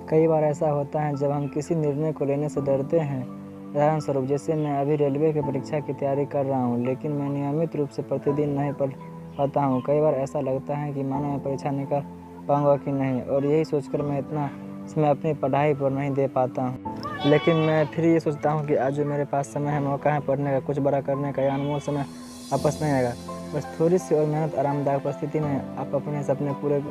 कई बार ऐसा होता है जब हम किसी निर्णय को लेने से डरते हैं। उदाहरण स्वरूप, जैसे मैं अभी रेलवे की परीक्षा की तैयारी कर रहा हूँ, लेकिन मैं नियमित रूप से प्रतिदिन नहीं पढ़ पाता हूँ। कई बार ऐसा लगता है कि मानो मैं परीक्षा निकाल पाऊँगा कि नहीं, और यही सोचकर मैं इतना समय अपनी पढ़ाई पर नहीं दे पाता हूँ। लेकिन मैं फिर ये सोचता हूँ कि आज जो मेरे पास समय है, मौका है पढ़ने का, कुछ बड़ा करने का, या अनमोल समय वापस नहीं आएगा। बस थोड़ी सी और मेहनत, आरामदायक परिस्थिति में आप अपने सपने पूरे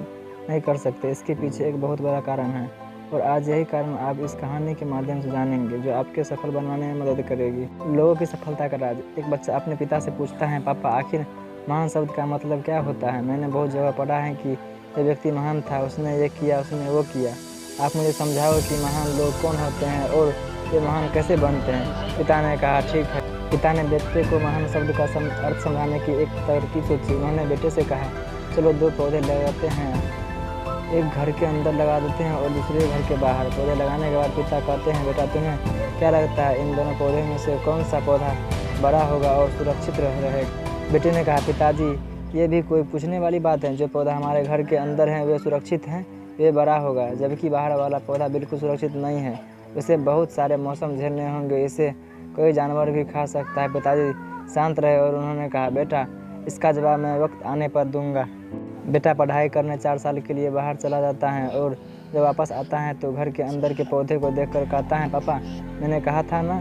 नहीं कर सकते। इसके पीछे एक बहुत बड़ा कारण है, और आज यही कारण आप इस कहानी के माध्यम से जानेंगे, जो आपके सफल बनवाने में मदद करेगी। लोगों की सफलता का राज। एक बच्चा अपने पिता से पूछता है, पापा, आखिर महान शब्द का मतलब क्या होता है? मैंने बहुत जगह पढ़ा है कि यह व्यक्ति महान था, उसने ये किया, उसने वो किया। आप मुझे समझाओ कि महान लोग कौन होते हैं और ये महान कैसे बनते हैं। पिता ने कहा, ठीक है। पिता ने बेटे को महान शब्द का अर्थ समझाने की एक तरकीब सोची। उन्होंने बेटे से कहा, चलो 2 पौधे लगाते हैं, एक घर के अंदर लगा देते हैं और दूसरे घर के बाहर। पौधे लगाने के बाद पिता कहते हैं, बेटा, तुम्हें क्या लगता है इन दोनों पौधों में से कौन सा पौधा बड़ा होगा और सुरक्षित रहेगा? बेटे ने कहा, पिताजी, ये भी कोई पूछने वाली बात है? जो पौधा हमारे घर के अंदर है वे सुरक्षित हैं, वे बड़ा होगा, जबकि बाहर वाला पौधा बिल्कुल सुरक्षित नहीं है। उसे बहुत सारे मौसम झेलने होंगे, इसे कोई जानवर भी खा सकता है। पिताजी शांत रहे और उन्होंने कहा, बेटा, इसका जवाब मैं वक्त आने पर दूंगा। बेटा पढ़ाई करने 4 साल के लिए बाहर चला जाता है, और जब वापस आता है तो घर के अंदर के पौधे को देखकर कहता है, पापा, मैंने कहा था ना,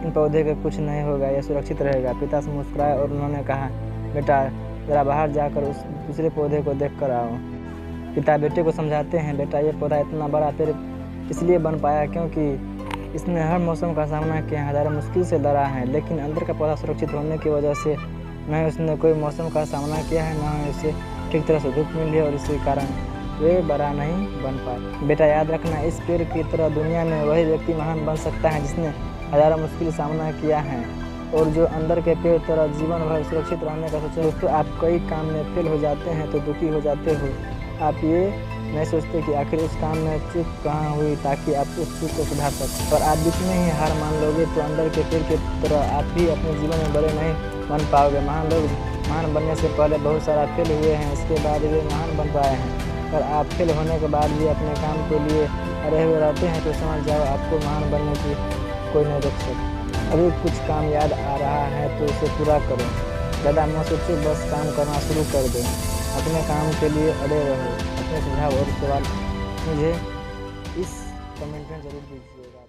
इन पौधे को कुछ नहीं होगा, यह सुरक्षित रहेगा। पिता से मुस्कुराए और उन्होंने कहा, बेटा, ज़रा बाहर जाकर उस दूसरे पौधे को देख कर आओ। पिता बेटे को समझाते हैं, बेटा, ये पौधा इतना बड़ा पेड़ इसलिए बन पाया क्योंकि इसने हर मौसम का सामना किया, हज़ारों मुश्किल से लड़ा है, लेकिन अंदर का पौधा सुरक्षित होने की वजह से न उसने कोई मौसम का सामना किया है, न उसे ठीक तरह से धूप मिली है, और इसी कारण वे बड़ा नहीं बन पाए। बेटा, याद रखना, इस पेड़ की तरह दुनिया में वही व्यक्ति महान बन सकता है जिसने हज़ारों मुश्किल सामना किया है, और जो अंदर के पेड़ तरह जीवन भर सुरक्षित रहने का सोचे। दोस्तों, आप कई काम में फेल हो जाते हैं तो दुखी हो जाते हो। आप ये नहीं सोचते कि आखिर उस काम में चूक कहाँ हुई, ताकि आप उस चूक को सुधार सकें। और आप बीच में ही हार मान लोगे तो अंदर के पेड़ की तरह आप भी अपने जीवन में बड़े नहीं बन पाओगे। महान लोग महान बनने से पहले बहुत सारा फेल हुए हैं, इसके बाद वे महान बन पाए हैं। और आप फेल होने के बाद भी अपने काम के लिए अड़े हुए रहते हैं तो समझ जाओ, आपको महान बनने की कोई नहीं रोक सकता। अभी कुछ काम याद आ रहा है तो उसे पूरा करो, ज़्यादा मत सोचो, बस काम करना शुरू कर दो। अपने काम के लिए अड़े रहो। अपने सुझाव और सवाल मुझे इस कमेंट में ज़रूर दीजिएगा।